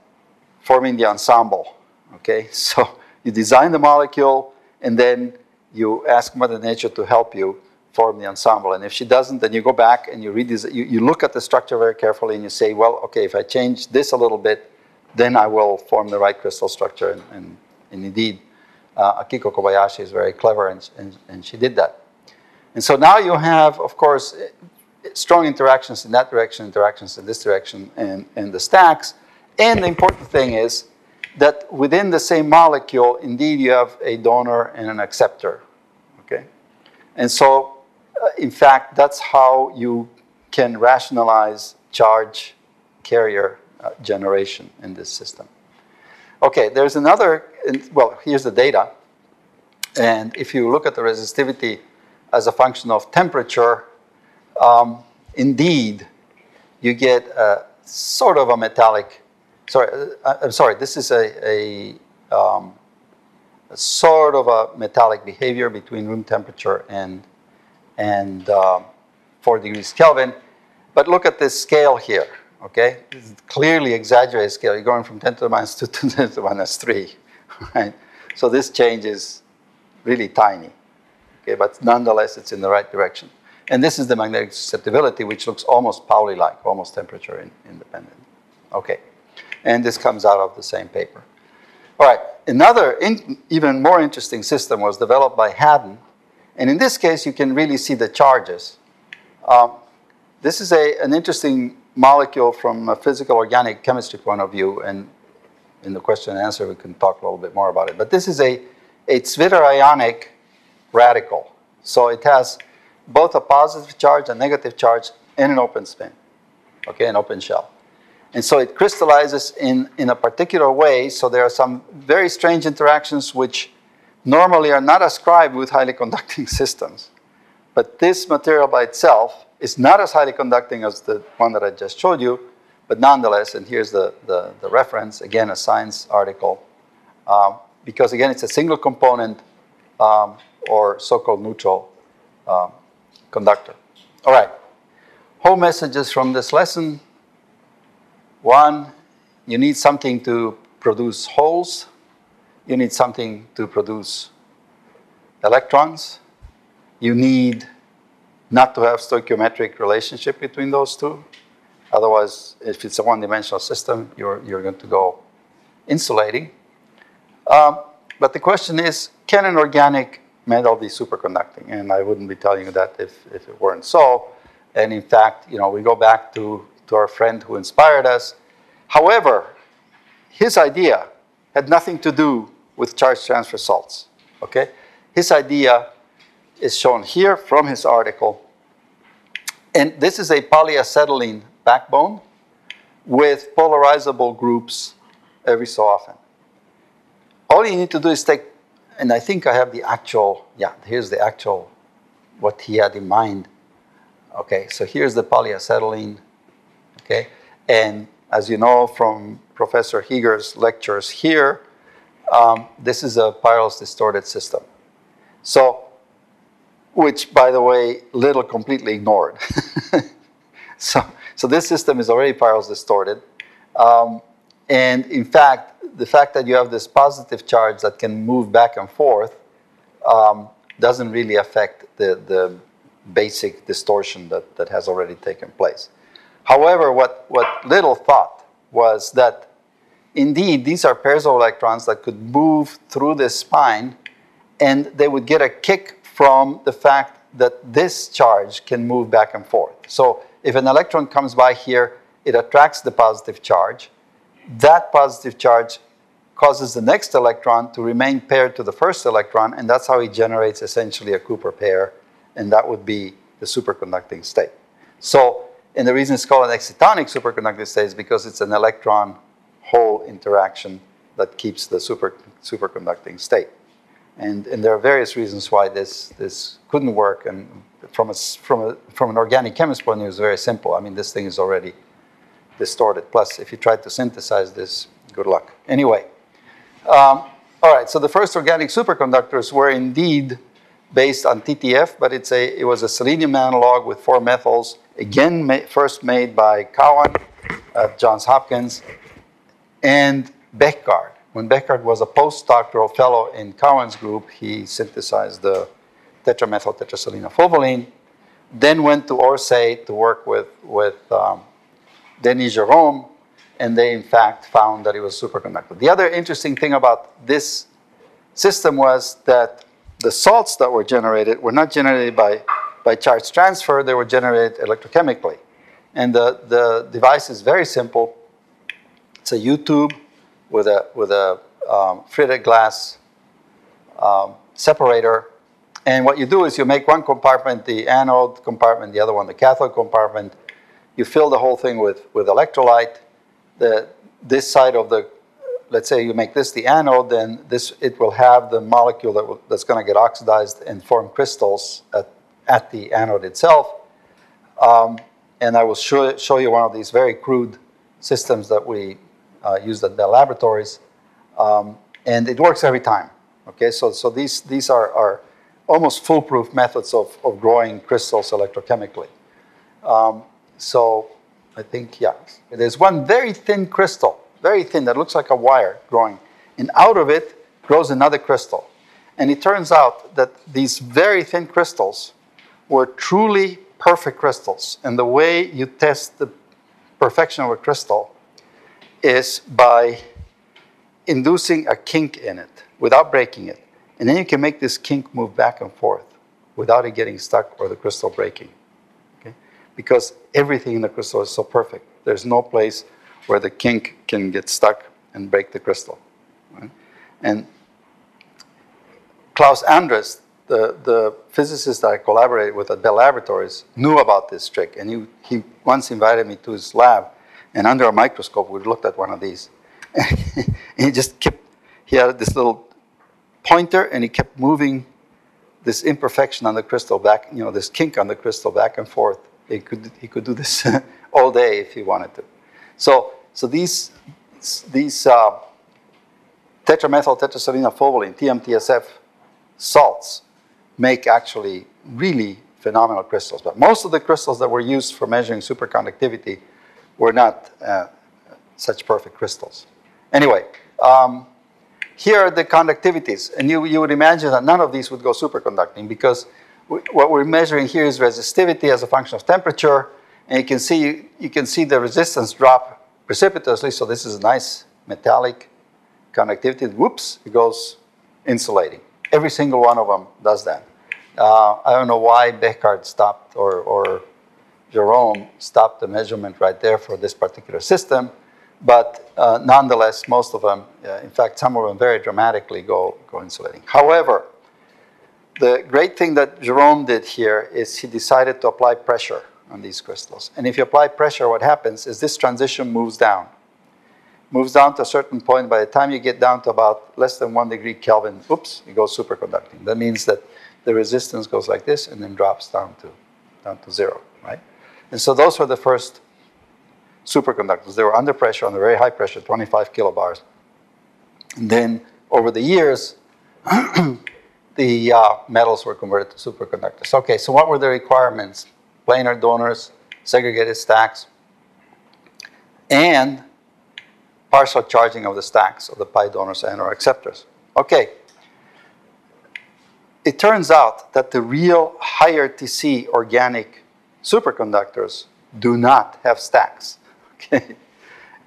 forming the ensemble. Okay, so you design the molecule and then you ask Mother Nature to help you form the ensemble. And if she doesn't, then you go back and you redesign. You look at the structure very carefully and you say, well, okay, if I change this a little bit, then I will form the right crystal structure. And indeed, Akiko Kobayashi is very clever, and she did that. And so now you have, of course, strong interactions in that direction, interactions in this direction, and the stacks. And the important thing is that within the same molecule, indeed, you have a donor and an acceptor. Okay? And so, in fact, that's how you can rationalize charge carrier generation in this system. Okay, there's another, well, here's the data. And if you look at the resistivity as a function of temperature, indeed, you get a sort of a metallic, I'm sorry, this is a sort of a metallic behavior between room temperature and 4 degrees Kelvin. But look at this scale here, okay? This is clearly exaggerated scale. You're going from 10 to the minus 2 to 10 to the minus 3, right? So this change is really tiny, okay? But nonetheless, it's in the right direction. And this is the magnetic susceptibility, which looks almost Pauli-like, almost temperature independent. Okay, and this comes out of the same paper. All right, another even more interesting system was developed by Haddon. And in this case, you can really see the charges. This is an interesting molecule from a physical organic chemistry point of view. And in the question and answer, we can talk a little bit more about it. But this is a zwitterionic radical. So it has both a positive charge, a negative charge, and an open spin, okay, an open shell. And so it crystallizes in a particular way. So there are some very strange interactions which normally are not ascribed with highly conducting systems. But this material by itself is not as highly conducting as the one that I just showed you, but nonetheless, and here's the reference, again, a Science article, because again, it's a single component or so-called neutral conductor. All right, home messages from this lesson. 1, you need something to produce holes. You need something to produce electrons. You need not to have stoichiometric relationship between those two. Otherwise, if it's a one-dimensional system, you're going to go insulating. But the question is, can an organic metal be superconducting? And I wouldn't be telling you that if it weren't so. And in fact, you know, we go back to our friend who inspired us. However, his idea had nothing to do with charge transfer salts, okay? His idea is shown here from his article. And this is a polyacetylene backbone with polarizable groups every so often. All you need to do is take, and I think I have the actual, yeah, here's the actual, what he had in mind. Okay, so here's the polyacetylene, okay? And as you know from Professor Heger's lectures here, this is a Peierls distorted system. So, which, by the way, Little completely ignored. So this system is already Peierls distorted. And in fact, the fact that you have this positive charge that can move back and forth doesn't really affect the basic distortion that has already taken place. However, what Little thought was that indeed these are pairs of electrons that could move through this spine, and they would get a kick from the fact that this charge can move back and forth. So if an electron comes by here, it attracts the positive charge. That positive charge causes the next electron to remain paired to the first electron, and that's how it generates essentially a Cooper pair, and that would be the superconducting state. So, and the reason it's called an excitonic superconducting state is because it's an electron-hole interaction that keeps the superconducting state. And there are various reasons why this couldn't work, and from an organic chemist point of view, it's very simple. I mean, this thing is already distorted. Plus, if you try to synthesize this, good luck. Anyway, All right, so the first organic superconductors were indeed based on TTF, but it was a selenium analog with 4 methyls, again first made by Cation at Johns Hopkins, and Beckard. When Beckard was a postdoctoral fellow in Cowan's group, he synthesized the tetramethyl tetraselenophovolene, then went to Orsay to work with Denis Jerome, and they in fact found that it was superconductor. The other interesting thing about this system was that the salts that were generated were not generated by charge transfer, they were generated electrochemically. And the device is very simple. It's a U-tube with a fritted glass separator. And what you do is you make one compartment the anode compartment, the other one the cathode compartment. You fill the whole thing with electrolyte. This side of the, let's say you make this the anode, then it will have the molecule that's going to get oxidized and form crystals at the anode itself. And I will show you one of these very crude systems that we used at the laboratories. And it works every time. Okay, so these are almost foolproof methods of growing crystals electrochemically. So I think, yeah, there's one very thin crystal, very thin, that looks like a wire growing. And out of it grows another crystal. And it turns out that these very thin crystals were truly perfect crystals. And the way you test the perfection of a crystal is by inducing a kink in it without breaking it. And then you can make this kink move back and forth without it getting stuck or the crystal breaking. Okay? Because everything in the crystal is so perfect. There's no place where the kink can get stuck and break the crystal. Right? And Klaus Andres, the physicist that I collaborated with at Bell Laboratories, knew about this trick. And he once invited me to his lab. And under a microscope, we looked at one of these. And he had this little pointer, and he kept moving this imperfection on the crystal back, this kink on the crystal back and forth. He could do this all day if he wanted to. So these tetramethyl tetraselenophovolene, TMTSF salts make actually really phenomenal crystals. But most of the crystals that were used for measuring superconductivity were not such perfect crystals. Anyway, here are the conductivities. And you would imagine that none of these would go superconducting because what we're measuring here is resistivity as a function of temperature. And you can see the resistance drop precipitously. So this is a nice metallic conductivity. Whoops, it goes insulating. Every single one of them does that. I don't know why Beckard stopped or Jerome stopped the measurement right there for this particular system. But nonetheless, most of them, in fact, some of them very dramatically go insulating. However, the great thing that Jerome did here is he decided to apply pressure on these crystals. And if you apply pressure, what happens is this transition moves down. Moves down to a certain point. By the time you get down to about less than 1 degree Kelvin, oops, it goes superconducting. That means that the resistance goes like this and then drops down to 0, right? And so those were the first superconductors. They were under pressure, under very high pressure, 25 kilobars. And then over the years, the metals were converted to superconductors. Okay, so what were the requirements? Planar donors, segregated stacks, and partial charging of the stacks of the pi donors and or acceptors. Okay. It turns out that the real higher TC organic superconductors do not have stacks. Okay,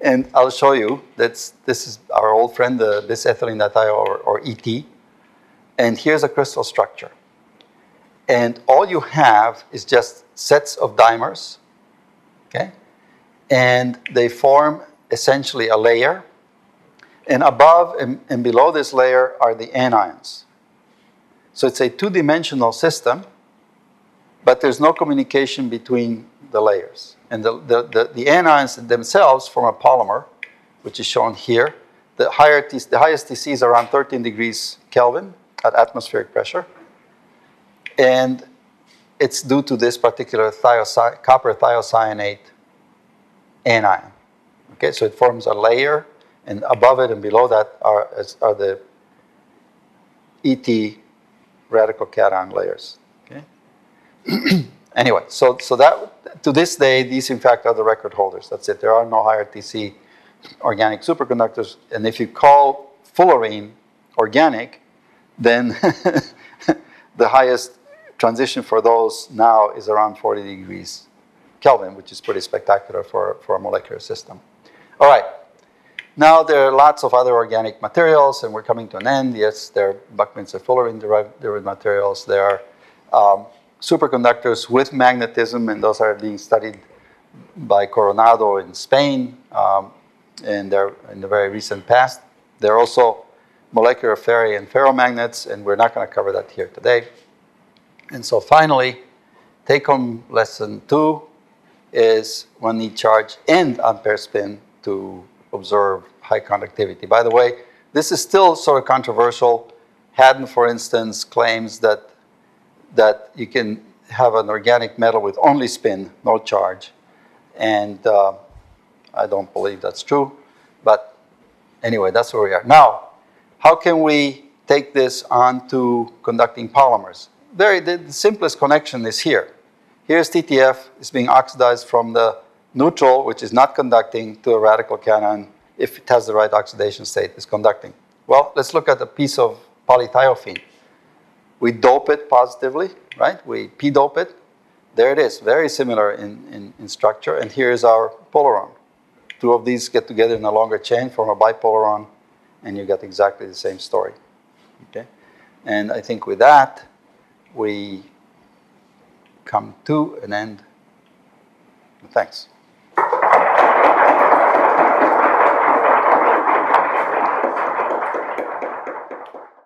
and I'll show you that this is our old friend, the bisethylene diethiol or ET. And here's a crystal structure. And all you have is just sets of dimers, okay? And they form essentially a layer. And above and below this layer are the anions. So it's a two-dimensional system, but there's no communication between the layers. And the anions themselves form a polymer, which is shown here. The highest TC is around 13 degrees Kelvin at atmospheric pressure. And it's due to this particular copper thiocyanate anion. Okay, so it forms a layer, and above it and below that are the ET radical cation layers. Okay. Anyway, so that to this day, these in fact are the record holders. That's it. There are no higher TC organic superconductors. And if you call fullerene organic, then the highest transition for those now is around 40 degrees Kelvin, which is pretty spectacular for a molecular system. All right. Now there are lots of other organic materials, and we're coming to an end. Yes, there are Buckminster fullerene derived materials. There are superconductors with magnetism, and those are being studied by Coronado in Spain, and they're in the very recent past. There are also molecular ferri and ferromagnets, and we're not going to cover that here today. And so finally, take-home lesson 2 is one need charge and ampere spin to observe high conductivity. By the way, this is still sort of controversial. Haddon, for instance, claims that you can have an organic metal with only spin, no charge. And I don't believe that's true. But anyway, that's where we are. Now, how can we take this onto conducting polymers? The simplest connection is here. Here's TTF. It's being oxidized from the neutral, which is not conducting, to a radical cation. If it has the right oxidation state, it's conducting. Well, let's look at a piece of polythiophene. We dope it positively, right? We p-dope it. There it is, very similar in structure. And here's our polaron. 2 of these get together in a longer chain, form a bipolaron, and you get exactly the same story. Okay? And I think with that, we come to an end. Thanks.